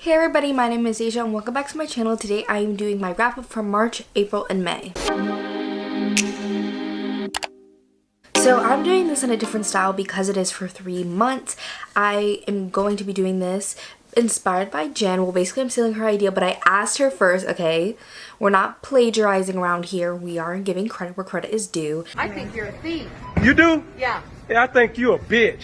Hey everybody, my name is Asia and welcome back to my channel. Today I am doing my wrap up for March, April, and May. So I'm doing this in a different style because it is for 3 months. I am going to be doing this inspired by Jen. Well, basically I'm stealing her idea, but I asked her first, okay? We're not plagiarizing around here. We are giving credit where credit is due. I think you're a thief. You do? Yeah. Yeah, I think you a bitch.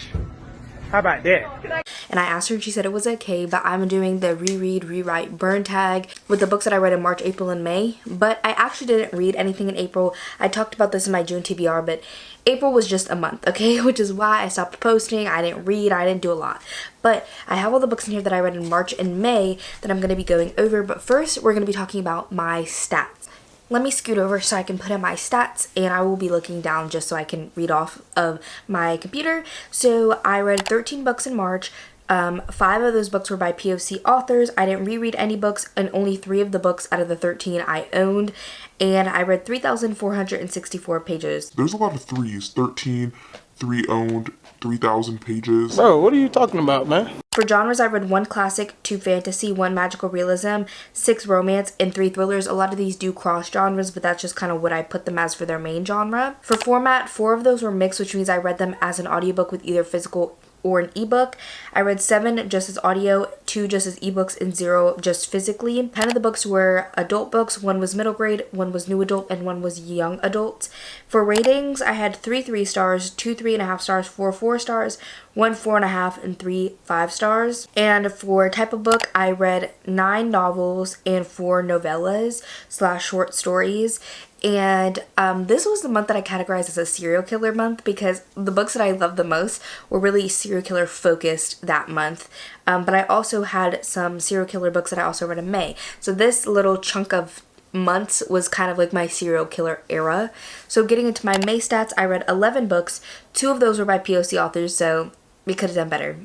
How about that? And I asked her and she said it was okay, but I'm doing the reread, rewrite, burn tag with the books that I read in March, April, and May. But I actually didn't read anything in April. I talked about this in my June TBR, but April was just a month, okay? Which is why I stopped posting. I didn't read. I didn't do a lot. But I have all the books in here that I read in March and May that I'm going to be going over. But first, we're going to be talking about my stats. Let me scoot over so I can put in my stats, and I will be looking down just so I can read off of my computer. So I read 13 books in March. 5 of those books were by POC authors. I didn't reread any books, and only 3 of the books out of the 13 I owned. And I read 3,464 pages. There's a lot of threes. 13, 3 owned, 3,000 pages. Bro, what are you talking about, man? For genres, I read 1 classic, 2 fantasy, 1 magical realism, 6 romance, and 3 thrillers. A lot of these do cross genres, but that's just kind of what I put them as for their main genre. For format, 4 of those were mixed, which means I read them as an audiobook with either physical or an ebook. I read 7 just as audio, 2 just as ebooks, and 0 just physically. 10 of the books were adult books. 1 was middle grade, 1 was new adult, and 1 was young adult. For ratings, I had 3 3 stars, 2 3.5 stars, 4 4 stars, 1 4.5, and 3 5 stars. And for type of book, I read 9 novels and 4 novellas / short stories. And this was the month that I categorized as a serial killer month because the books that I loved the most were really serial killer focused that month. But I also had some serial killer books that I also read in May. So this little chunk of months was kind of like my serial killer era. So getting into my May stats, I read 11 books. 2 of those were by POC authors, so we could have done better.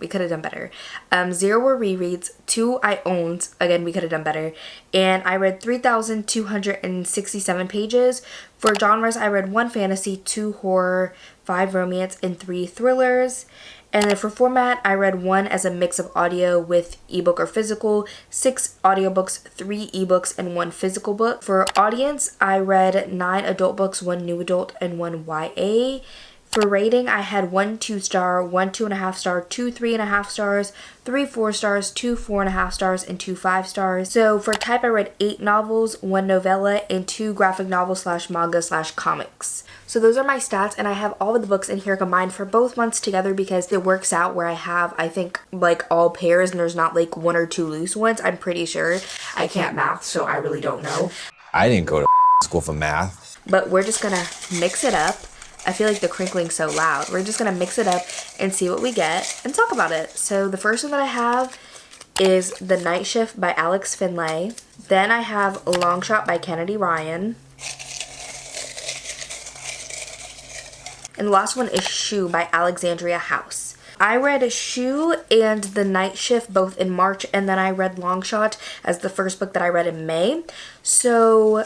0 were rereads. 2 I owned. Again, we could have done better. And I read 3,267 pages. For genres, I read 1 fantasy, 2 horror, 5 romance, and 3 thrillers. And then for format, I read 1 as a mix of audio with ebook or physical, 6 audiobooks, 3 ebooks, and 1 physical book. For audience, I read 9 adult books, 1 new adult, and 1 YA. For rating, I had 1 2 star, 1 2.5 star, 2 3.5 stars, 3 4 stars, 2 4.5 stars, and 2 5 stars. So for type, I read 8 novels, 1 novella, and 2 graphic novels / manga / comics. So those are my stats, and I have all of the books in here combined for both months together because it works out where I have, I think, like all pairs and there's not like 1 or 2 loose ones. I'm pretty sure. I can't math, so I really don't know. I didn't go to school for math. But we're just gonna mix it up. I feel like the crinkling's so loud. We're just gonna mix it up and see what we get and talk about it. So the first one that I have is The Night Shift by Alex Finlay. Then I have Long Shot by Kennedy Ryan. And the last one is Shoe by Alexandria House. I read Shoe and The Night Shift both in March, and then I read Long Shot as the first book that I read in May. So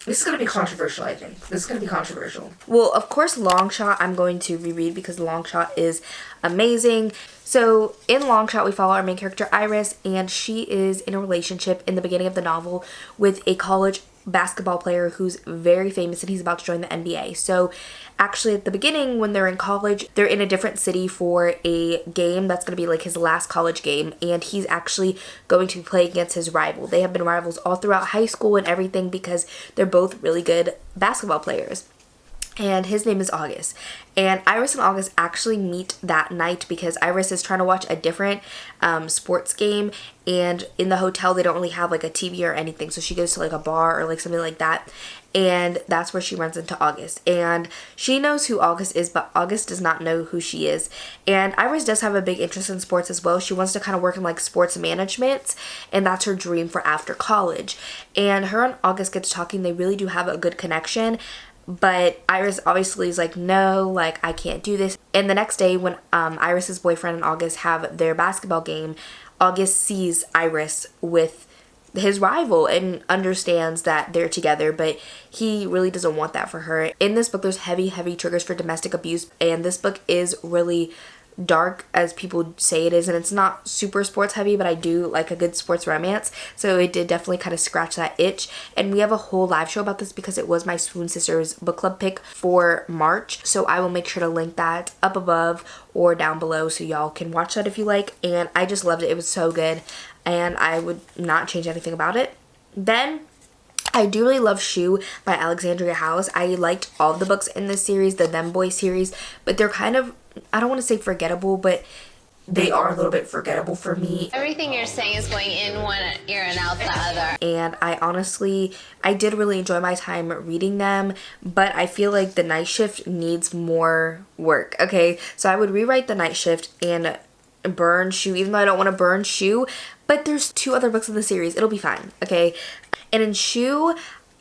this is going to be controversial, I think. This is going to be controversial. Well, of course, Long Shot I'm going to reread because Long Shot is amazing. So in Long Shot, we follow our main character, Iris, and she is in a relationship in the beginning of the novel with a college basketball player who's very famous and he's about to join the NBA. So actually at the beginning when they're in college, they're in a different city for a game that's going to be like his last college game, and he's actually going to play against his rival. They have been rivals all throughout high school and everything because they're both really good basketball players. And his name is August. And Iris and August actually meet that night because Iris is trying to watch a different sports game, and in the hotel they don't really have like a TV or anything, so she goes to like a bar or like something like that, and that's where she runs into August. And she knows who August is, but August does not know who she is. And Iris does have a big interest in sports as well. She wants to kind of work in like sports management, and that's her dream for after college. And her and August get to talking. They really do have a good connection. But Iris obviously is like, no, like, I can't do this. And the next day when Iris's boyfriend and August have their basketball game, August sees Iris with his rival and understands that they're together, but he really doesn't want that for her. In this book, there's heavy triggers for domestic abuse, and this book is really dark as people say it is, and it's not super sports heavy, but I do like a good sports romance, so it did definitely kind of scratch that itch. And we have a whole live show about this because it was my Swoon Sisters book club pick for March, so I will make sure to link that up above or down below so y'all can watch that if you like. And I just loved it. It was so good, and I would not change anything about it. Then I do really love Shoe by Alexandria House. I liked all of the books in this series, the Them Boy series, but they're kind of, I don't want to say forgettable, but they are a little bit forgettable for me. Everything you're saying is going in one ear and out the other. And I did really enjoy my time reading them, but I feel like The Night Shift needs more work. Okay, so I would rewrite The Night Shift and burn Shoe, even though I don't want to burn Shoe, but there's 2 other books in the series. It'll be fine, okay? And in Shoe,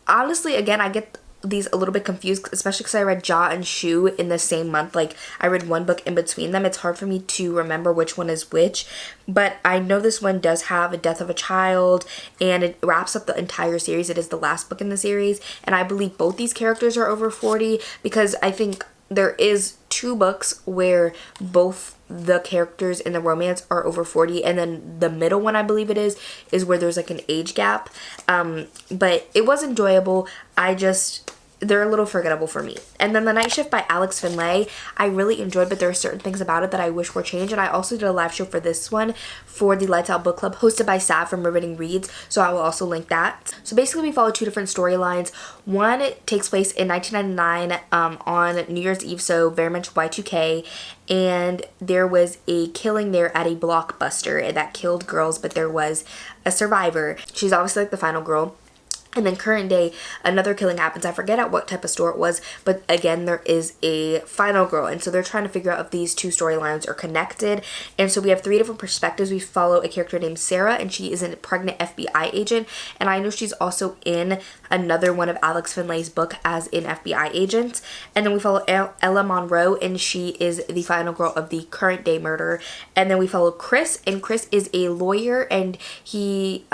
honestly, again, I get these a little bit confused, especially because I read Ja and Shoe in the same month. Like, I read one book in between them. It's hard for me to remember which one is which, but I know this one does have a death of a child, and it wraps up the entire series. It is the last book in the series, and I believe both these characters are over 40, because I think there is 2 books where both the characters in the romance are over 40, and then the middle one, I believe it is where there's like an age gap. But it was enjoyable. They're a little forgettable for me. And then The Night Shift by Alex Finlay, I really enjoyed, but there are certain things about it that I wish were changed. And I also did a live show for this one for the Lights Out Book Club hosted by Sav from Riveting Reads, so I will also link that. So basically we follow 2 different storylines. One takes place in 1999 on New Year's Eve, so very much Y2K, and there was a killing there at a Blockbuster that killed girls, but there was a survivor. She's obviously like the final girl. And then current day, another killing happens. I forget at what type of store it was, but again, there is a final girl. And so they're trying to figure out if these 2 storylines are connected. And so we have 3 different perspectives. We follow a character named Sarah, and she is a pregnant FBI agent. And I know she's also in another one of Alex Finlay's book as an FBI agent. And then we follow Ella Monroe, and she is the final girl of the current day murder. And then we follow Chris, and Chris is a lawyer, and he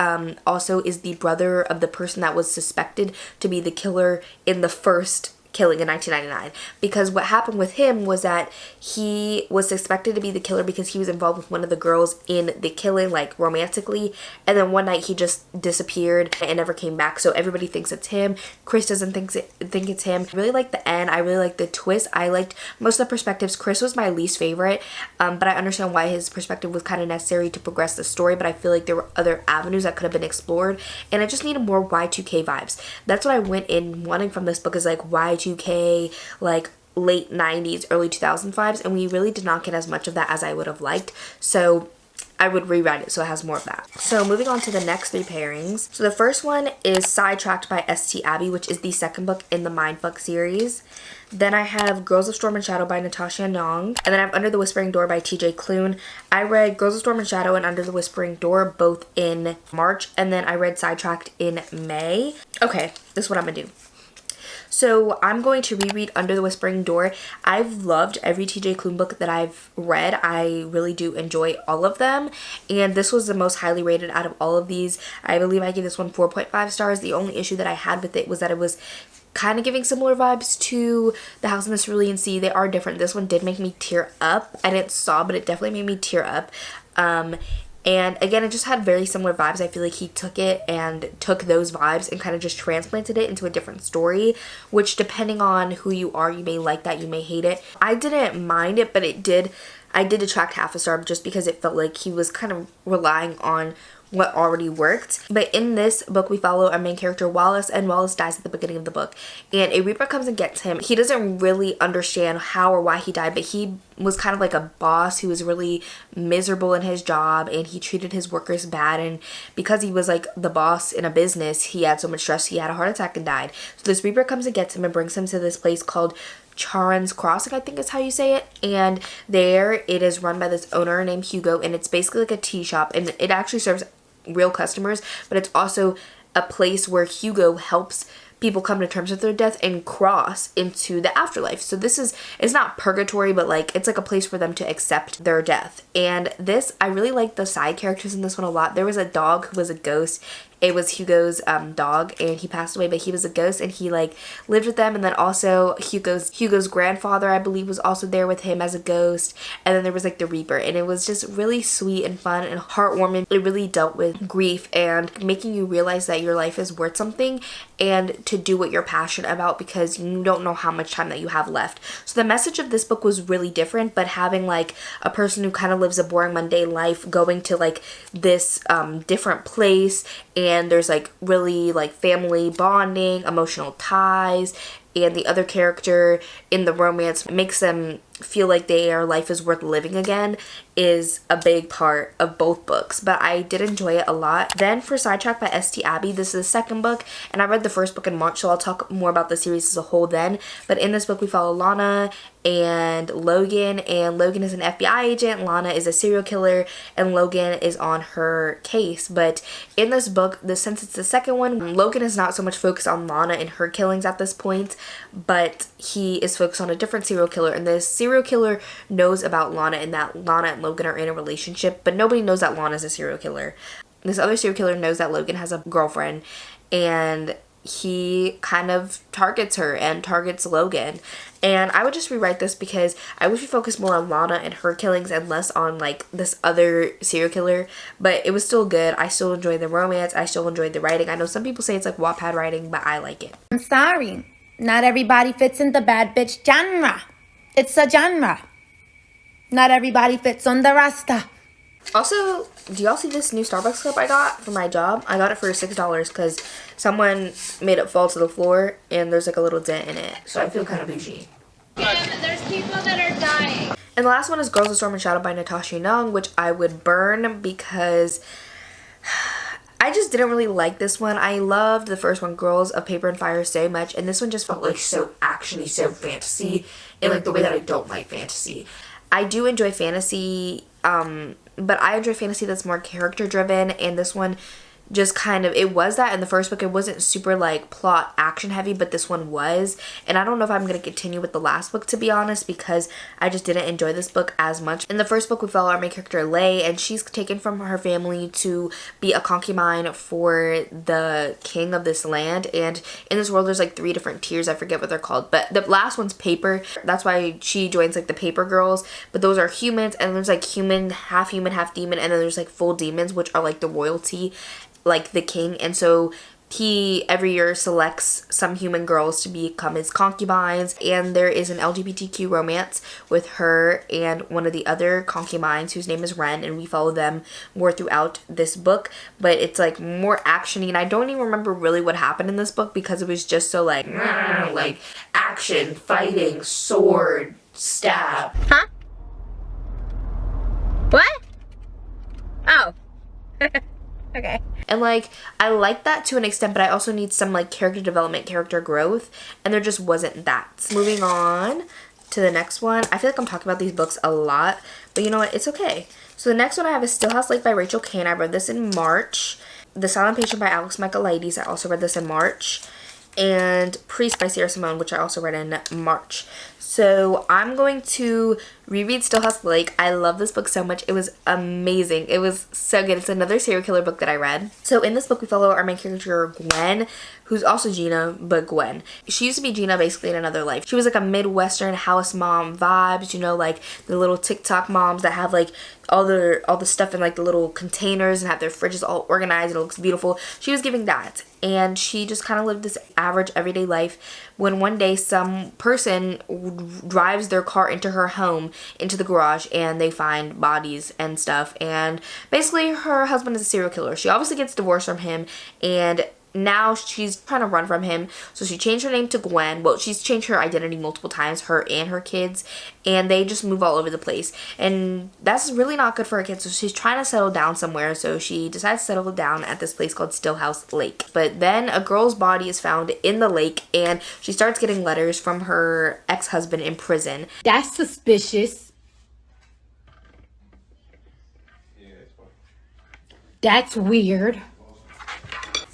also is the brother of the person that was suspected to be the killer in the first killing in 1999, because what happened with him was that he was suspected to be the killer because he was involved with one of the girls in the killing, like romantically, and then one night he just disappeared and never came back, so everybody thinks it's him. Chris doesn't think it's him. I really like the end. I really like the twist. I liked most of the perspectives. Chris was my least favorite, but I understand why his perspective was kind of necessary to progress the story, but I feel like there were other avenues that could have been explored, and I just needed more Y2K vibes. That's what I went in wanting from this book, is like Y2K, like late 90s, early 2000s vibes, and we really did not get as much of that as I would have liked, so I would rewrite it so it has more of that. So moving on to the next 3 pairings. So the first one is Sidetracked by S.T. Abbey, which is the second book in the Mindfuck series. Then I have Girls of Storm and Shadow by Natasha Nyong. And then I have Under the Whispering Door by T.J. Klune. I read Girls of Storm and Shadow and Under the Whispering Door both in March, and then I read Sidetracked in May. Okay, this is what I'm gonna do. So I'm going to reread Under the Whispering Door. I've loved every TJ Klune book that I've read. I really do enjoy all of them, and this was the most highly rated out of all of these. I believe I gave this one 4.5 stars. The only issue that I had with it was that it was kind of giving similar vibes to The House in the Cerulean Sea. They are different. This one did make me tear up. I didn't sob, but it definitely made me tear up. And again, it just had very similar vibes. I feel like he took it and took those vibes and kind of just transplanted it into a different story, which depending on who you are, you may like that, you may hate it. I didn't mind it, but I did detract half a star just because it felt like he was kind of relying on what already worked. But in this book, we follow our main character Wallace, and Wallace dies at the beginning of the book, and a Reaper comes and gets him. He doesn't really understand how or why he died, but he was kind of like a boss who was really miserable in his job, and he treated his workers bad, and because he was like the boss in a business, he had so much stress, he had a heart attack and died. So this Reaper comes and gets him and brings him to this place called Charon's Crossing, I think is how you say it, and there it is run by this owner named Hugo, and it's basically like a tea shop, and it actually serves real customers, but it's also a place where Hugo helps people come to terms with their death and cross into the afterlife. So it's not purgatory, but like it's like a place for them to accept their death. And this, I really like the side characters in this one a lot. There was a dog who was a ghost, It was Hugo's dog, and he passed away, but he was a ghost, and he like lived with them. And then also Hugo's grandfather, I believe, was also there with him as a ghost. And then there was like the Reaper, and it was just really sweet and fun and heartwarming. It really dealt with grief and making you realize that your life is worth something and to do what you're passionate about, because you don't know how much time that you have left. So the message of this book was really different, but having like a person who kind of lives a boring mundane life going to like this different place, and there's like really like family bonding, emotional ties, and the other character in the romance makes them feel like their life is worth living again, is a big part of both books. But I did enjoy it a lot. Then for Sidetrack by St. Abby, this is the second book, and I read the first book in March, so I'll talk more about the series as a whole then. But in this book we follow Lana and Logan is an FBI agent, Lana is a serial killer, and Logan is on her case. But in this book, since it's the second one, Logan is not so much focused on Lana and her killings at this point, but he is focused on a different serial killer, and this serial killer knows about Lana and that Lana and Logan are in a relationship, but nobody knows that Lana's a serial killer. This other serial killer knows that Logan has a girlfriend, and he kind of targets her and targets Logan. And I would just rewrite this because I wish we focused more on Lana and her killings and less on like this other serial killer. But it was still good. I still enjoyed the romance. I still enjoyed the writing. I know some people say it's like Wattpad writing, but I like it. I'm sorry, not everybody fits in the bad bitch genre. It's a genre. Not everybody fits on the roster. Also, do y'all see this new Starbucks cup I got for my job? I got it for $6 because someone made it fall to the floor and there's like a little dent in it. So I feel kind of bougie. There's people that are dying. And the last one is Girls of Storm and Shadow by Natasha Young, which I would burn because I just didn't really like this one. I loved the first one, Girls of Paper and Fire, so much, and this one just felt like so actiony, so fantasy, in like the way that I don't like fantasy. I do enjoy fantasy, but I enjoy fantasy that's more character driven, and this one just kind of, it was that in the first book. It wasn't super like plot action heavy, but this one was, and I don't know if I'm going to continue with the last book, to be honest, because I just didn't enjoy this book as much. In the first book we follow our main character Lay, and she's taken from her family to be a concubine for the king of this land, and in this world there's like 3 different tiers. I forget what they're called, but the last one's Paper. That's why she joins like the Paper Girls, but those are humans, and there's like human, half demon, and then there's like full demons, which are like the royalty, like the king. And so he every year selects some human girls to become his concubines, and there is an LGBTQ romance with her and one of the other concubines whose name is Ren, and we follow them more throughout this book. But it's like more actiony, and I don't even remember really what happened in this book because it was just so like action, fighting, sword, stab. Huh? What? Oh. Okay. And like I like that to an extent, but I also need some like character development, character growth, and there just wasn't that. Moving on to the next one. I feel like I'm talking about these books a lot, but you know what, it's okay. So the next one I have is Stillhouse Lake by Rachel Caine. I read this in March. The Silent Patient by michaelides. I also read this in March. And Priest by Sierra Simone, which I also read in March. So I'm going to reread Stillhouse Lake. I love this book so much. It was amazing. It was so good. It's another serial killer book that I read. So in this book we follow our main character Gwen, who's also Gina, but Gwen. She used to be Gina basically in another life. She was like a Midwestern house mom vibes, you know, like the little TikTok moms that have like all the stuff in like the little containers and have their fridges all organized and it looks beautiful. She was giving that, and she just kind of lived this average everyday life when one day some person drives their car into her home, into the garage, and they find bodies and stuff. And basically her husband is a serial killer. She obviously gets divorced from him, and now she's trying to run from him, so she changed her name to Gwen. Well, she's changed her identity multiple times, her and her kids, and they just move all over the place, and that's really not good for her kids. So she's trying to settle down somewhere, so she decides to settle down at this place called Stillhouse Lake. But then a girl's body is found in the lake, and she starts getting letters from her ex-husband in prison. That's suspicious. That's weird.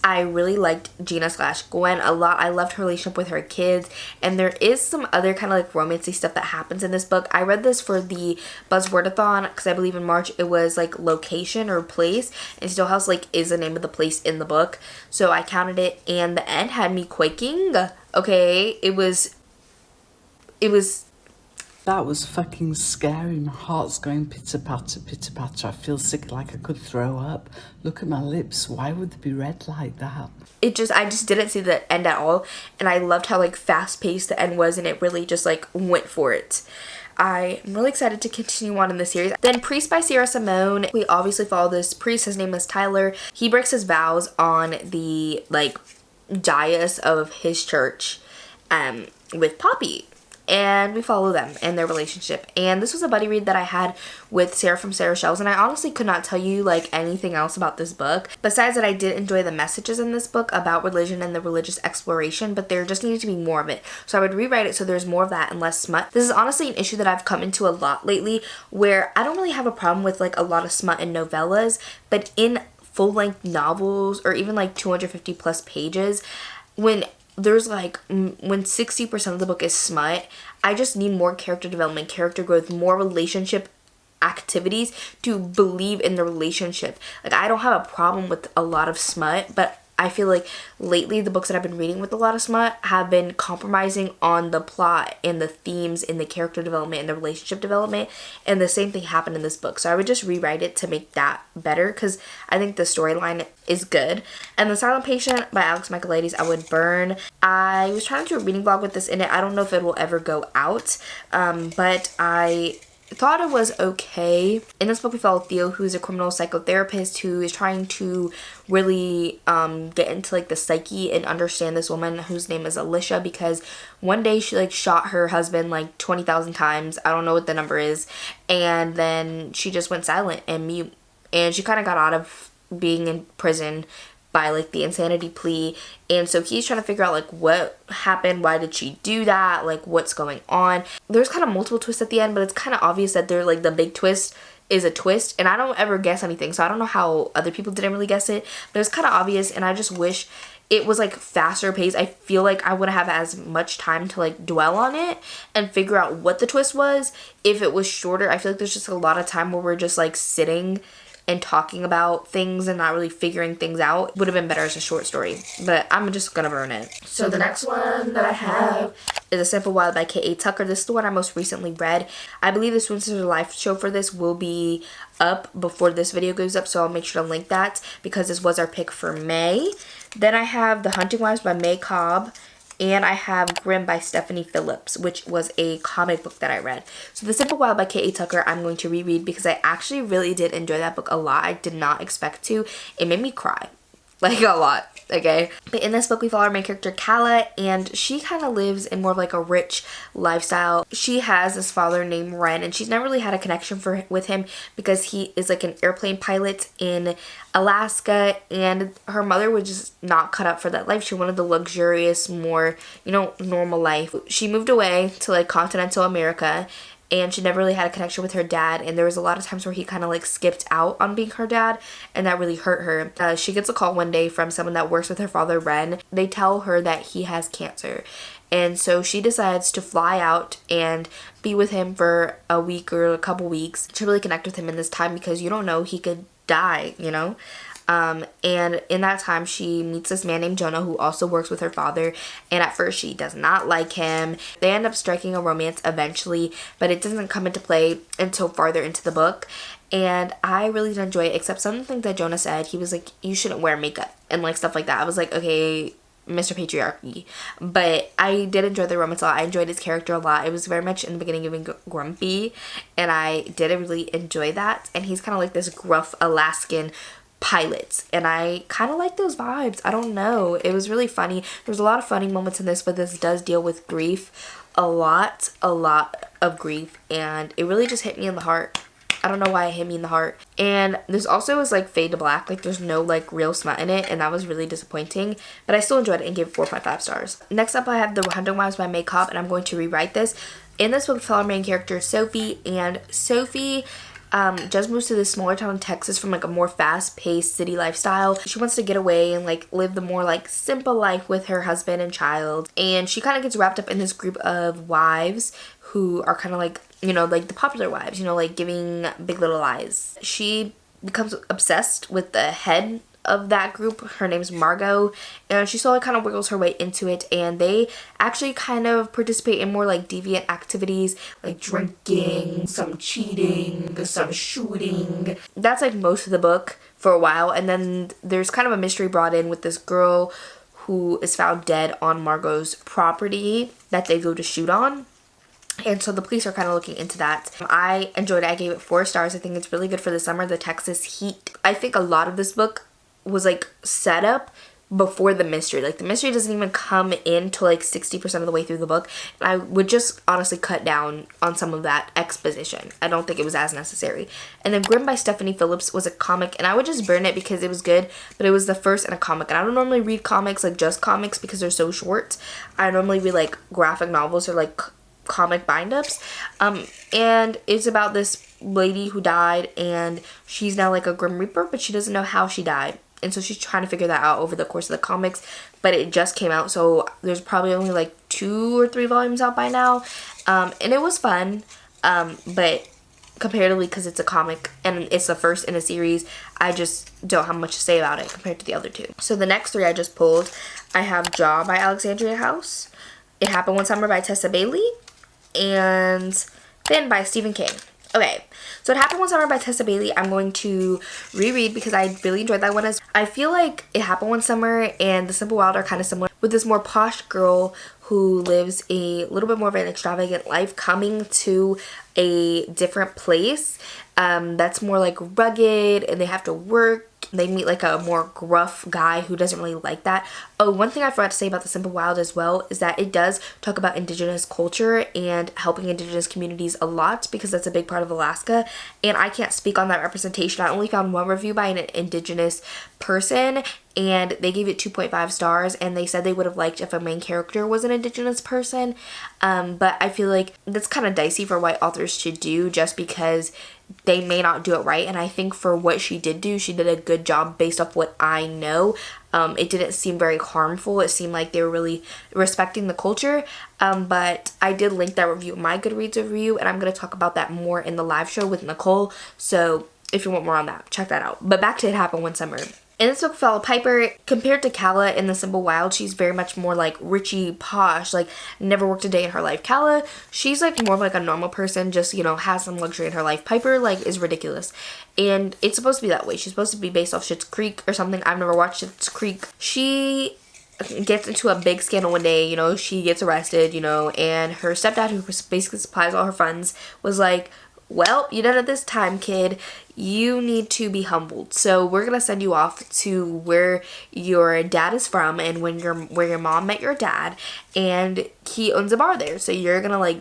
I really liked Gina/Gwen a lot. I loved her relationship with her kids, and there is some other kind of like romancy stuff that happens in this book. I read this for the Buzzwordathon because I believe in March it was like location or place, and Stillhouse like is the name of the place in the book, so I counted it, and the end had me quaking. Okay, it was That was fucking scary. My heart's going pitter-patter, pitter-patter. I feel sick, like I could throw up. Look at my lips. Why would they be red like that? I just didn't see the end at all, and I loved how like fast-paced the end was, and it really just like went for it. I'm really excited to continue on in the series. Then Priest by Sierra Simone. We obviously follow this priest. His name is Tyler. He breaks his vows on the like dais of his church with Poppy. And we follow them and their relationship. And this was a buddy read that I had with Sarah from Sarah Shells, and I honestly could not tell you like anything else about this book besides that I did enjoy the messages in this book about religion and the religious exploration, but there just needed to be more of it. So I would rewrite it so there's more of that and less smut. This is honestly an issue that I've come into a lot lately, where I don't really have a problem with like a lot of smut in novellas, but in full-length novels or even like 250 plus pages, when there's like, when 60% of the book is smut, I just need more character development, character growth, more relationship activities to believe in the relationship. Like, I don't have a problem with a lot of smut, but I feel like lately the books that I've been reading with a lot of smut have been compromising on the plot and the themes and the character development and the relationship development, and the same thing happened in this book. So I would just rewrite it to make that better because I think the storyline is good. And The Silent Patient by michaelides I would burn. I was trying to do a reading vlog with this in it. I don't know if it will ever go out, but I thought it was okay. In this book we follow Theo, who's a criminal psychotherapist who is trying to really get into like the psyche and understand this woman whose name is Alicia, because one day she like shot her husband like 20,000 times. I don't know what the number is, and then she just went silent and mute, and she kind of got out of being in prison by like the insanity plea, and so he's trying to figure out like what happened, why did she do that, like what's going on. There's kind of multiple twists at the end, but it's kind of obvious that they're like the big twist is a twist, and I don't ever guess anything, so I don't know how other people didn't really guess it, but it's kind of obvious, and I just wish it was like faster paced. I feel like I wouldn't have as much time to like dwell on it and figure out what the twist was. If it was shorter, I feel like there's just a lot of time where we're just like sitting and talking about things and not really figuring things out. Would have been better as a short story, but I'm just gonna burn it. So the next one that I have is A Simple Wild by K.A. Tucker. This is the one I most recently read. I believe the Swim Sisters live show for this will be up before this video goes up, so I'll make sure to link that because this was our pick for May. Then I have The Hunting Wives by May Cobb, and I have Grimm by Stephanie Phillips, which was a comic book that I read. So The Simple Wild by K.A. Tucker I'm going to reread because I actually really did enjoy that book a lot. I did not expect to. It made me cry. Like a lot. Okay, but in this book we follow our main character Kala, and she kind of lives in more of like a rich lifestyle. She has this father named Ren, and she's never really had a connection with him because he is like an airplane pilot in Alaska, and her mother was just not cut up for that life. She wanted the luxurious, more, you know, normal life. She moved away to like continental America, and she never really had a connection with her dad, and there was a lot of times where he kind of like skipped out on being her dad, and that really hurt her. She gets a call one day from someone that works with her father, Ren. They tell her that he has cancer, and so she decides to fly out and be with him for a week or a couple weeks to really connect with him in this time, because you don't know, he could die, you know. And in that time she meets this man named Jonah who also works with her father, and at first she does not like him. They end up striking a romance eventually, but it doesn't come into play until farther into the book, and I really did enjoy it, except some of the things that Jonah said. He was like, you shouldn't wear makeup and like stuff like that. I was like, okay, Mr. Patriarchy. But I did enjoy the romance a lot. I enjoyed his character a lot. It was very much in the beginning giving grumpy, and I did really enjoy that. And he's kind of like this gruff Alaskan pilot, and I kind of like those vibes. I don't know, it was really funny. There's a lot of funny moments in this, but this does deal with grief, a lot of grief, and it really just hit me in the heart. I don't know why it hit me in the heart. And this also is like fade to black, like there's no like real smut in it, and that was really disappointing, but I still enjoyed it and gave it 4.5 stars. Next up I have The Hunting Wives by May Cobb, and I'm going to rewrite this. In this book, we follow our main character Sophie, and Sophie just moves to this smaller town in Texas from like a more fast-paced city lifestyle. She wants to get away and like live the more like simple life with her husband and child. And she kind of gets wrapped up in this group of wives who are kind of like, you know, like the popular wives, you know, like giving Big Little Lies. She becomes obsessed with the head of that group. Her name's Margot, and she slowly kind of wiggles her way into it, and they actually kind of participate in more like deviant activities like drinking, some cheating, some shooting. That's like most of the book for a while, and then there's kind of a mystery brought in with this girl who is found dead on Margot's property that they go to shoot on. And so the police are kind of looking into that. I enjoyed it. I gave it 4 stars. I think it's really good for the summer. The Texas heat. I think a lot of this book was like set up before the mystery. Like the mystery doesn't even come in till like 60% of the way through the book. And I would just honestly cut down on some of that exposition. I don't think it was as necessary. And then Grimm by Stephanie Phillips was a comic, and I would just burn it because it was good, but it was the first in a comic. And I don't normally read comics, like just comics, because they're so short. I normally read like graphic novels or like comic bind-ups, and it's about this lady who died, and she's now like a Grim Reaper, but she doesn't know how she died, and so she's trying to figure that out over the course of the comics. But it just came out, so there's probably only like 2 or 3 volumes out by now, and it was fun, but comparatively, because it's a comic and it's the first in a series, I just don't have much to say about it compared to the other 2. So the next 3 I just pulled, I have Jaw by Alexandria House, It Happened One Summer by Tessa Bailey, and Finn by Stephen King. Okay, so It Happened One Summer by Tessa Bailey I'm going to reread because I really enjoyed that one. I feel like It Happened One Summer and The Simple Wild are kind of similar, with this more posh girl who lives a little bit more of an extravagant life coming to a different place that's more like rugged, and they have to work. They meet like a more gruff guy who doesn't really like that. Oh, one thing I forgot to say about The Simple Wild as well is that it does talk about indigenous culture and helping indigenous communities a lot, because that's a big part of Alaska, and I can't speak on that representation. I only found one review by an indigenous person, and they gave it 2.5 stars, and they said they would have liked if a main character was an indigenous person, but I feel like that's kind of dicey for white authors to do, just because they may not do it right. And I think for what she did do, she did a good job based off what I know. It didn't seem very harmful. It seemed like they were really respecting the culture. But I did link that review in my Goodreads review, and I'm going to talk about that more in the live show with Nicole. So if you want more on that, check that out. But back to It Happened One Summer. In this book, Fella Piper, compared to Calla in The Simple Wild, she's very much more like richy, posh, like never worked a day in her life. Calla, she's like more of like a normal person, just, you know, has some luxury in her life. Piper, like, is ridiculous. And it's supposed to be that way. She's supposed to be based off Schitt's Creek or something. I've never watched Schitt's Creek. She gets into a big scandal one day, you know, she gets arrested, you know, and her stepdad, who basically supplies all her funds, was like, well, you done it this time, kid. You need to be humbled. So we're gonna send you off to where your dad is from, and where your mom met your dad, and he owns a bar there. So you're gonna like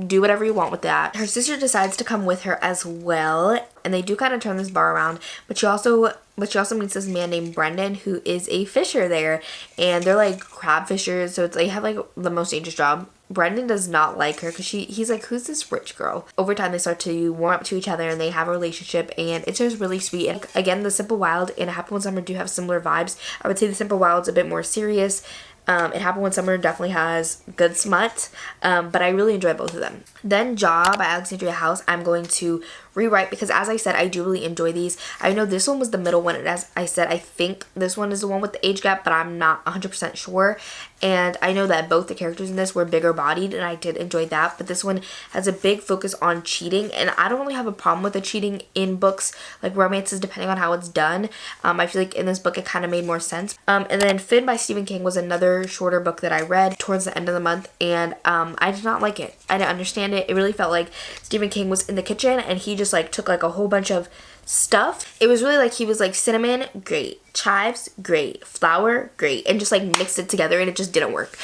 do whatever you want with that. Her sister decides to come with her as well, and they do kind of turn this bar around. But she also meets this man named Brendan, who is a fisher there, and they're like crab fishers. So they have like the most dangerous job. Brendan does not like her because he's like, who's this rich girl? Over time, they start to warm up to each other, and they have a relationship, and it's just really sweet. And again, The Simple Wild and It Happened One Summer do have similar vibes. I would say The Simple Wild's a bit more serious. It Happened One Summer definitely has good smut, but I really enjoy both of them. Then Jaw by Alexandria House I'm going to rewrite because, as I said, I do really enjoy these. I know this one was the middle one, and as I said, I think this one is the one with the age gap, but I'm not 100% sure. And I know that both the characters in this were bigger bodied, and I did enjoy that, but this one has a big focus on cheating, and I don't really have a problem with the cheating in books like romances, depending on how it's done. I feel like in this book it kind of made more sense. And then Finn by Stephen King was another shorter book that I read towards the end of the month, and I did not like it. I didn't understand it. It really felt like Stephen King was in the kitchen, and he just like took like a whole bunch of stuff. It was really like he was like, cinnamon, great, chives, great, flour, great, and just like mixed it together, and it just didn't work.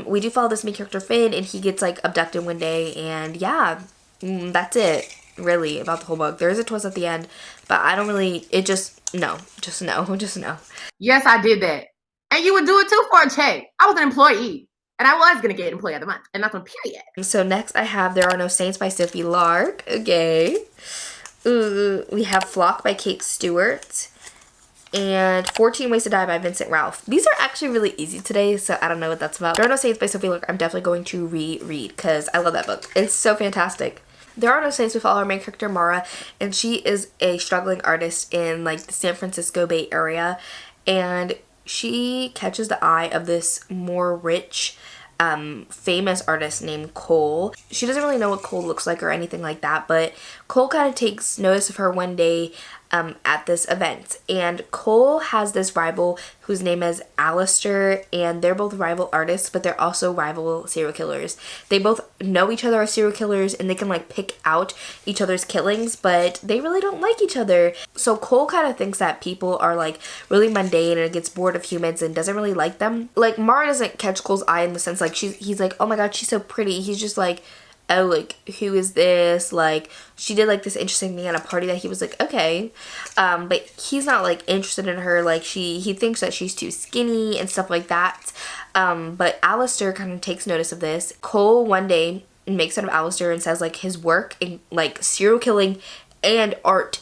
We do follow this main character Finn, and he gets like abducted one day, and yeah, that's it really about the whole book. There is a twist at the end, but I don't really, it just no. Yes, I did that. And you would do it too for a check. I was an employee. And I was going to get Employee of the Month. And that's on period. So next I have There Are No Saints by Sophie Lark. Okay. Ooh, we have Flock by Kate Stewart. And 14 Ways to Die by Vincent Ralph. These are actually really easy today, so I don't know what that's about. There Are No Saints by Sophie Lark, I'm definitely going to reread because I love that book. It's so fantastic. There Are No Saints, we follow our main character Mara, and she is a struggling artist in like the San Francisco Bay Area, and she catches the eye of this more rich famous artist named Cole. She doesn't really know what Cole looks like or anything like that, but Cole kind of takes notice of her one day at this event, and Cole has this rival whose name is Alistair, and they're both rival artists, but they're also rival serial killers. They both know each other are serial killers, and they can like pick out each other's killings, but they really don't like each other. So Cole kind of thinks that people are like really mundane and gets bored of humans and doesn't really like them. Like Mara doesn't catch Cole's eye in the sense like he's like, oh my god, she's so pretty. He's just like, oh, like, who is this? Like, she did, like, this interesting thing at a party that he was like, okay. But he's not, like, interested in her. Like, he thinks that she's too skinny and stuff like that. But Alistair kind of takes notice of this. Cole, one day, makes fun of Alistair and says, like, his work in, like, serial killing and art,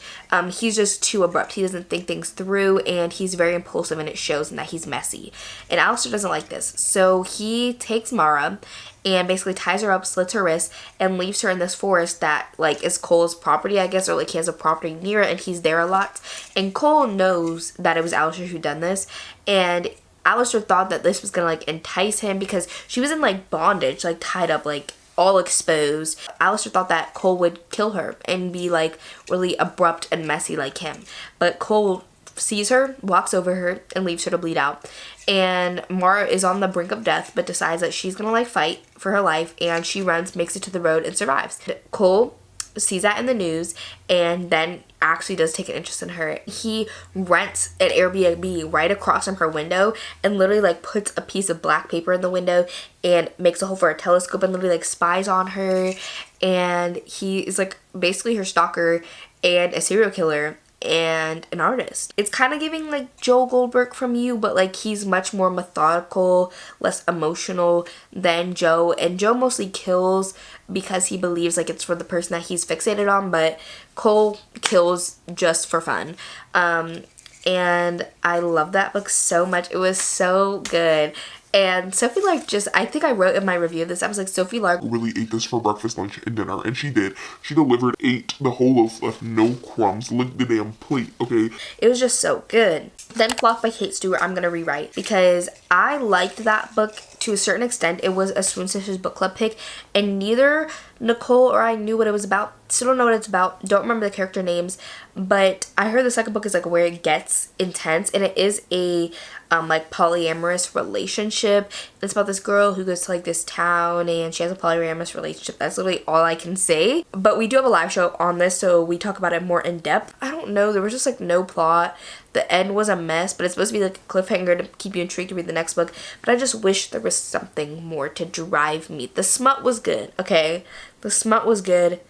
he's just too abrupt. He doesn't think things through, and he's very impulsive, and it shows in that he's messy. And Alistair doesn't like this. So he takes Mara and basically ties her up, slits her wrists, and leaves her in this forest that like is Cole's property, I guess, or like he has a property near it and he's there a lot. And Cole knows that it was Alistair who done this, and Alistair thought that this was gonna like entice him because she was in like bondage, like tied up, like all exposed. Alistair thought that Cole would kill her and be like really abrupt and messy like him. But Cole sees her, walks over her, and leaves her to bleed out. And Mara is on the brink of death, but decides that she's gonna like fight for her life, and she runs, makes it to the road, and survives. Cole sees that in the news and then actually does take an interest in her. He rents an Airbnb right across from her window and literally like puts a piece of black paper in the window and makes a hole for a telescope and literally like spies on her. And he is like basically her stalker and a serial killer and an artist. It's kind of giving like Joel Goldberg from You, but like he's much more methodical, less emotional than Joe, and Joe mostly kills because he believes like it's for the person that he's fixated on, but Cole kills just for fun. And I love that book so much. It was so good. And Sophie Lark just, I think I wrote in my review of this, I was like, Sophie Lark really ate this for breakfast, lunch, and dinner, and she did. She delivered, ate the whole loaf, left no crumbs, licked the damn plate, okay? It was just so good. Then Flock by Kate Stewart, I'm gonna rewrite because I liked that book to a certain extent. It was a Swoon Sisters book club pick, and neither Nicole or I knew what it was about. Still don't know what it's about. Don't remember the character names, but I heard the second book is like where it gets intense, and it is a like polyamorous relationship. It's about this girl who goes to like this town and she has a polyamorous relationship. That's literally all I can say. But we do have a live show on this, so we talk about it more in depth. I don't know, there was just like no plot. The end was a mess, but it's supposed to be like a cliffhanger to keep you intrigued to read the next book. But I just wish there was something more to drive me. The smut was good, okay? The smut was good,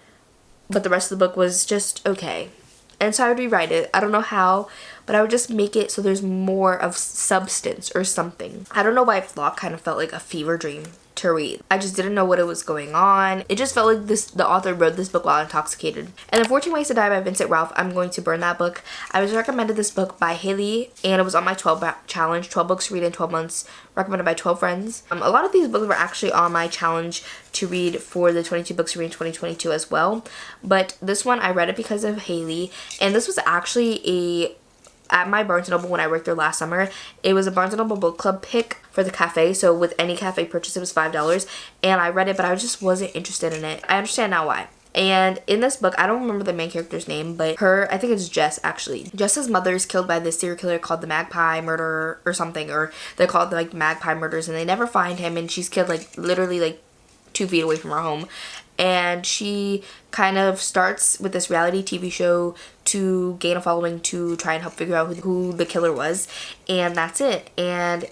but the rest of the book was just okay. And so I would rewrite it. I don't know how, but I would just make it so there's more of substance or something. I don't know why Flock kind of felt like a fever dream to read. I just didn't know what it was going on. It just felt like the author wrote this book while intoxicated. And then 14 Ways to Die by Vincent Ralph, I'm going to burn that book. I was recommended this book by Haley, and it was on my 12 challenge, 12 books to read in 12 months, recommended by 12 friends. A lot of these books were actually on my challenge to read for the 22 books to read in 2022 as well. But this one, I read it because of Haley, and this was actually at my Barnes & Noble when I worked there last summer. It was a Barnes & Noble book club pick for the cafe, so with any cafe purchase it was $5, and I read it, but I just wasn't interested in it. I understand now why. And in this book, I don't remember the main character's name, but I think it's Jess actually. Jess's mother is killed by this serial killer called the Magpie Murderer or something, or they're called like Magpie Murders, and they never find him, and she's killed like literally like 2 feet away from her home. And she kind of starts with this reality TV show to gain a following to try and help figure out who the killer was. And that's it. And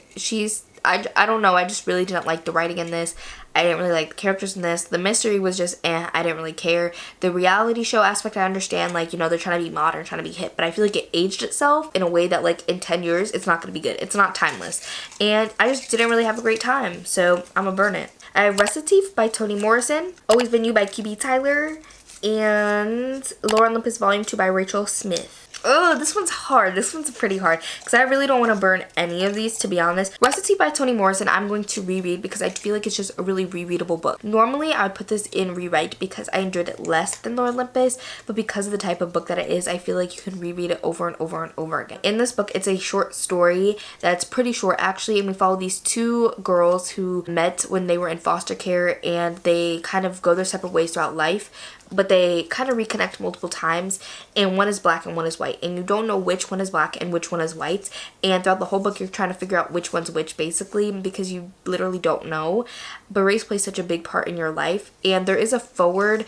I don't know, I just really didn't like the writing in this. I didn't really like the characters in this. The mystery was just I didn't really care. The reality show aspect I understand, like, you know, they're trying to be modern, trying to be hip, but I feel like it aged itself in a way that like in 10 years it's not going to be good. It's not timeless. And I just didn't really have a great time, so I'm gonna burn it. I have Recitative by Toni Morrison, Always Been You by QB Tyler, And Lore Olympus Volume 2 by Rachel Smith. Oh, this one's hard. This one's pretty hard because I really don't want to burn any of these, to be honest. Recipe by Toni Morrison, I'm going to reread because I feel like it's just a really rereadable book. Normally, I would put this in rewrite because I enjoyed it less than Lore Olympus, but because of the type of book that it is, I feel like you can reread it over and over and over again. In this book, it's a short story that's pretty short actually, and we follow these two girls who met when they were in foster care, and they kind of go their separate ways throughout life, but they kind of reconnect multiple times, and one is black and one is white, and you don't know which one is black and which one is white, and throughout the whole book you're trying to figure out which one's which basically because you literally don't know. But race plays such a big part in your life, and there is a foreword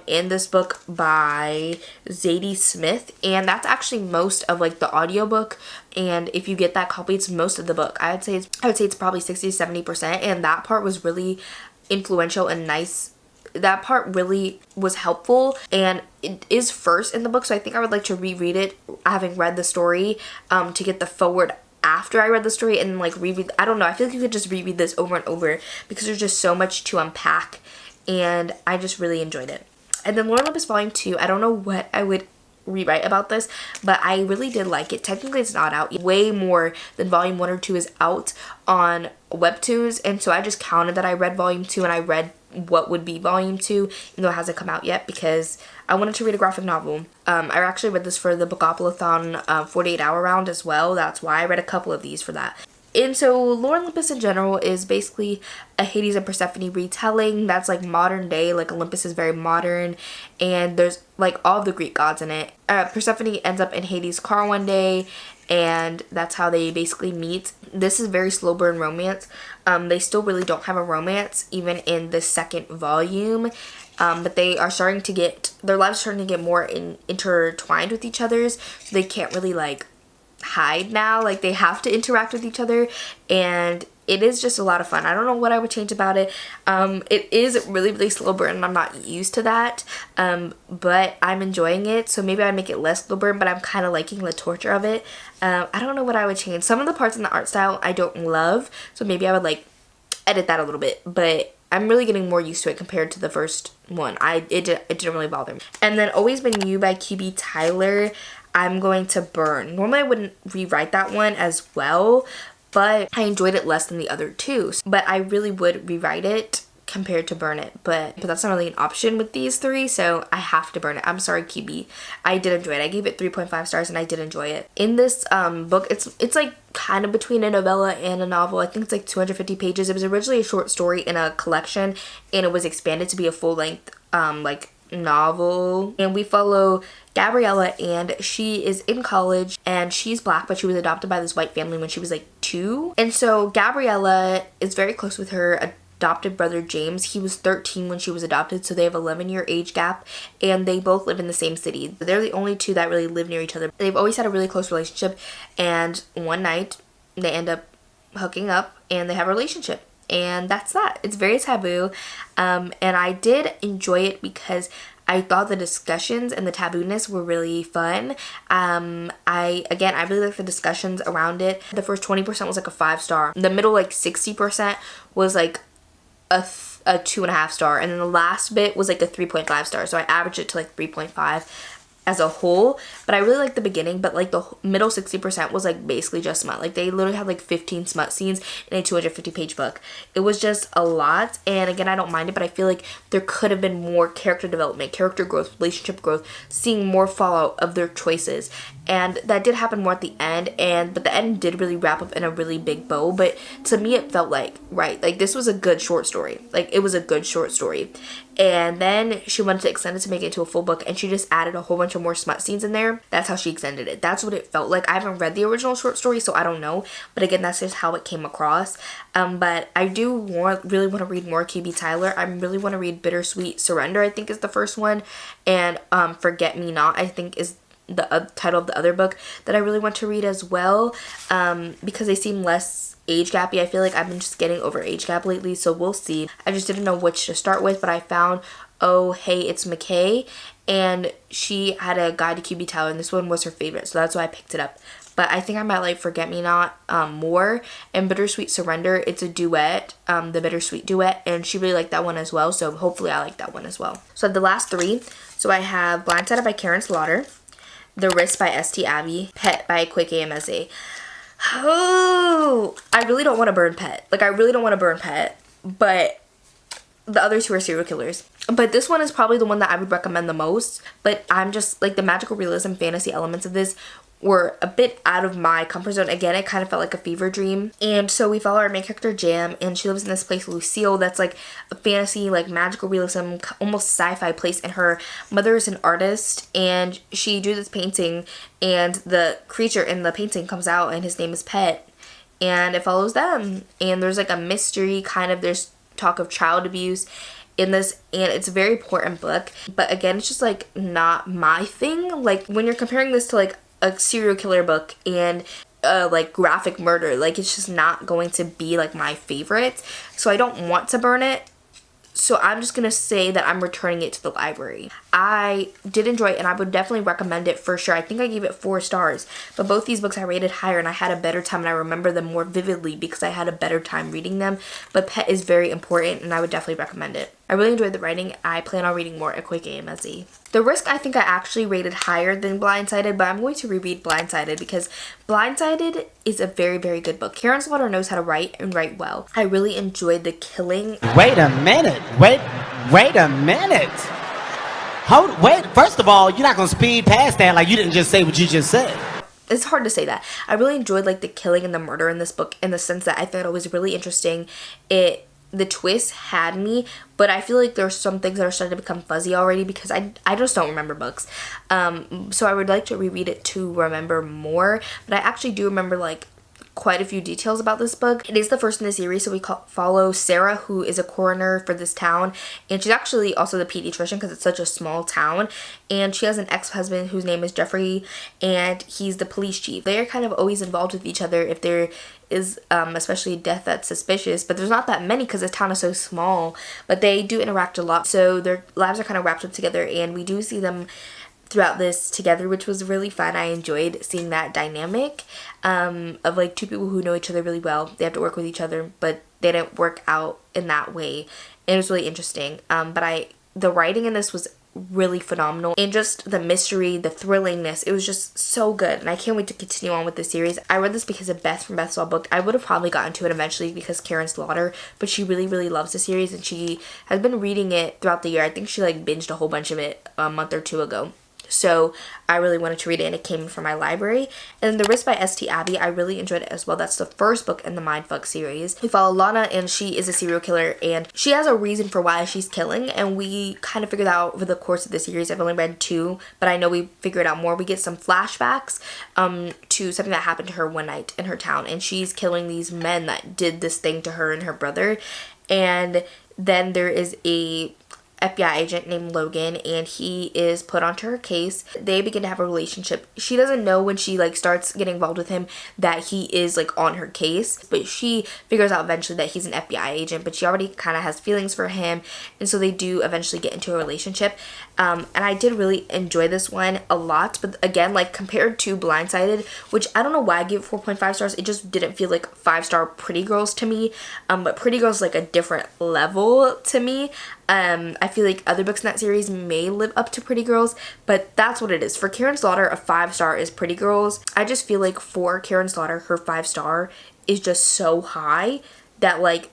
in this book by Zadie Smith, and that's actually most of like the audiobook, and if you get that copy it's most of the book. I would say it's probably 60-70%, and that part was really influential and nice. That part really was helpful, and it is first in the book, so I think I would like to reread it having read the story to get the forward after I read the story and like reread. I don't know, I feel like you could just reread this over and over because there's just so much to unpack, and I just really enjoyed it. And then Lore Olympus Volume 2, I don't know what I would rewrite about this, but I really did like it. Technically it's not out, way more than Volume 1 or 2 is out on webtoons, and so I just counted that I read Volume 2 and I read what would be Volume 2, even though it hasn't come out yet, because I wanted to read a graphic novel. I actually read this for the Bookopoly-thon 48-hour round as well. That's why I read a couple of these for that. And so Lore Olympus in general is basically a Hades and Persephone retelling that's like modern day. Like Olympus is very modern, and there's like all of the Greek gods in it. Persephone ends up in Hades' car one day, and that's how they basically meet. This is very slow burn romance. They still really don't have a romance even in the second volume, but they are starting to get, their lives are starting to get more intertwined with each other's, so they can't really like hide now. Like they have to interact with each other, and it is just a lot of fun. I don't know what I would change about it. It is really slow burn, and I'm not used to that, but I'm enjoying it, so maybe I make it less slow burn, but I'm kind of liking the torture of it. I don't know what I would change. Some of the parts in the art style I don't love, so maybe I would like edit that a little bit, but I'm really getting more used to it compared to the first one. It didn't really bother me. And then Always Been You by QB Tyler, I'm going to burn. Normally I wouldn't rewrite that one as well, but I enjoyed it less than the other two. But I really would rewrite it compared to burn it, but that's not really an option with these three, so I have to burn it. I'm sorry, QB. I did enjoy it. I gave it 3.5 stars, and I did enjoy it. In this book, it's like kind of between a novella and a novel. I think it's like 250 pages. It was originally a short story in a collection, and it was expanded to be a full-length like novel. And we follow Gabriella, and she is in college, and she's black, but she was adopted by this white family when she was like 2. And so Gabriella is very close with her adopted brother James. He was 13 when she was adopted, so they have 11-year age gap, and they both live in the same city. They're the only two that really live near each other. They've always had a really close relationship, and one night they end up hooking up and they have a relationship. And that's that. It's very taboo, and I did enjoy it because I thought the discussions and the tabooness were really fun. I really like the discussions around it. The first 20% was like a 5-star. The middle like 60% was like a 2.5 star, and then the last bit was like a 3.5 star. So I averaged it to like 3.5 as a whole, but I really liked the beginning, but like the middle 60% was like basically just smut. Like they literally had like 15 smut scenes in a 250 page book. It was just a lot, and again, I don't mind it, but I feel like there could have been more character development, character growth, relationship growth, seeing more fallout of their choices, and that did happen more at the end, but the end did really wrap up in a really big bow. But to me it felt like like this was a good short story. Like it was a good short story. And then she wanted to extend it to make it into a full book, and she just added a whole bunch of more smut scenes in there. That's how she extended it. That's what it felt like. I haven't read the original short story, so I don't know, but again, that's just how it came across. But I do really want to read more QB Tyler. I really want to read Bittersweet Surrender, I think is the first one, and Forget Me Not, I think is the title of the other book that I really want to read as well, because they seem less age gappy. I feel like I've been just getting over age gap lately, so we'll see. I just didn't know which to start with, but I found Oh Hey It's McKay, and she had a guide to QB Tyler, and this one was her favorite, so that's why I picked it up. but I think I might like Forget Me Not more. And Bittersweet Surrender, it's a duet, the Bittersweet duet, and she really liked that one as well, so hopefully I like that one as well. So the last three, so I have Blindsided by Karen Slaughter, The Risk by St. Abby, Pet by akwaeke, emezi. Oh, I really don't want to burn Pet. Like, I really don't want to burn Pet, but the other two are serial killers. But this one is probably the one that I would recommend the most. But I'm just, like, the magical realism fantasy elements of this were a bit out of my comfort zone. Again, it kind of felt like a fever dream. And so we follow our main character, Jam, and she lives in this place, Lucille, that's like a fantasy, like magical realism, almost sci-fi place. And her mother is an artist, and she drew this painting, and the creature in the painting comes out, and his name is Pet. And it follows them. And there's like a mystery, kind of, there's talk of child abuse in this, and it's a very important book. But again, it's just like not my thing. Like, when you're comparing this to like a serial killer book and like graphic murder, like, it's just not going to be like my favorite, so I don't want to burn it. So I'm just gonna say that I'm returning it to the library. I did enjoy it, and I would definitely recommend it for sure. I think I gave it 4 stars, but both these books I rated higher, and I had a better time, and I remember them more vividly because I had a better time reading them. But Pet is very important, and I would definitely recommend it. I really enjoyed the writing. I plan on reading more akwaeke, emezi. The Risk, I think I actually rated higher than Blindsided, but I'm going to reread Blindsided because Blindsided is a very, very good book. Karen Slaughter knows how to write and write well. I really enjoyed the killing. Wait a minute. Wait a minute. Wait, first of all, you're not going to speed past that like you didn't just say what you just said. It's hard to say that. I really enjoyed like the killing and the murder in this book, in the sense that I thought it was really interesting. The twist had me, but I feel like there's some things that are starting to become fuzzy already because I just don't remember books. So I would like to reread it to remember more, but I actually do remember like quite a few details about this book. It is the first in the series, so we follow Sarah, who is a coroner for this town, and she's actually also the pediatrician because it's such a small town, and she has an ex-husband whose name is Jeffrey, and he's the police chief. They are kind of always involved with each other if there is especially death that's suspicious, but there's not that many because the town is so small, but they do interact a lot, so their lives are kind of wrapped up together, and we do see them throughout this together, which was really fun. I enjoyed seeing that dynamic of like two people who know each other really well. They have to work with each other, but they didn't work out in that way, and it was really interesting. But the writing in this was really phenomenal, and just the mystery, the thrillingness, it was just so good, and I can't wait to continue on with the series. I read this because of Beth from Beth's All Book. I would have probably gotten to it eventually because Karen Slaughter, but she really, really loves the series, and she has been reading it throughout the year. I think she like binged a whole bunch of it a month or 2 ago. So I really wanted to read it, and it came from my library. And The Risk by St. Abby, I really enjoyed it as well. That's the first book in the Mindfuck series. We follow Lana, and she is a serial killer, and she has a reason for why she's killing, and we kind of figured that out over the course of the series. I've only read 2, but I know we figured out more. We get some flashbacks to something that happened to her one night in her town, and she's killing these men that did this thing to her and her brother. And then there is a FBI agent named Logan, and he is put onto her case. They begin to have a relationship. She doesn't know when she like starts getting involved with him that he is like on her case, but she figures out eventually that he's an FBI agent, but she already kind of has feelings for him, and so they do eventually get into a relationship. And I did really enjoy this one a lot, but again, like compared to Blindsided, which I don't know why I give it 4.5 stars, it just didn't feel like 5-star Pretty Girls to me, but Pretty Girls is like a different level to me. I feel like other books in that series may live up to Pretty Girls, but that's what it is. For Karen Slaughter, a 5-star is Pretty Girls. I just feel like for Karen Slaughter, her 5-star is just so high that like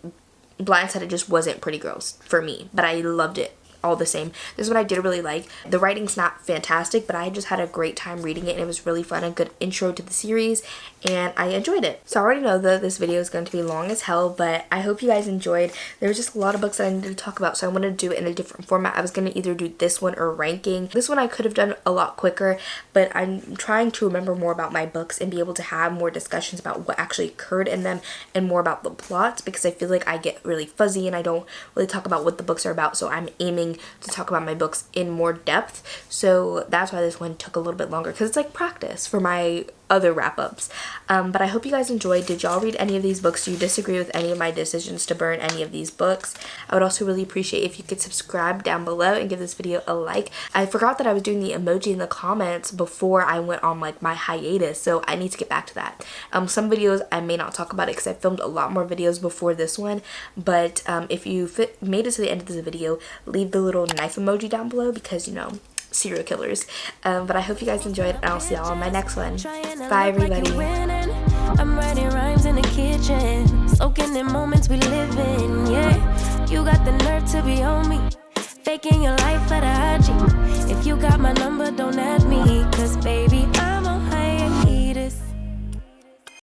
Blindsided just wasn't Pretty Girls for me, but I loved it all the same. This is what I did really like. The writing's not fantastic, but I just had a great time reading it, and it was really fun, a good intro to the series, and I enjoyed it. So I already know that this video is going to be long as hell, but I hope you guys enjoyed. There was just a lot of books that I needed to talk about, so I wanted to do it in a different format. I was going to either do this one or ranking. This one I could have done a lot quicker, but I'm trying to remember more about my books and be able to have more discussions about what actually occurred in them and more about the plots, because I feel like I get really fuzzy and I don't really talk about what the books are about, so I'm aiming to talk about my books in more depth. So that's why this one took a little bit longer, because it's like practice for my other wrap-ups. But I hope you guys enjoyed. Did y'all read any of these books? Do you disagree with any of my decisions to burn any of these books? I would also really appreciate if you could subscribe down below and give this video a like. I forgot that I was doing the emoji in the comments before I went on like my hiatus, so I need to get back to that. Some videos I may not talk about it because I filmed a lot more videos before this one, but if you made it to the end of this video, leave the little knife emoji down below because, you know, serial killers. But I hope you guys enjoyed, and I'll see y'all on my next one. Bye everybody. I'm writing rhymes in the kitchen, soaking in moments we live in. Yeah, you got the nerve to be on me, faking your life for the IG. If you got my number, don't add me, cause baby, I'm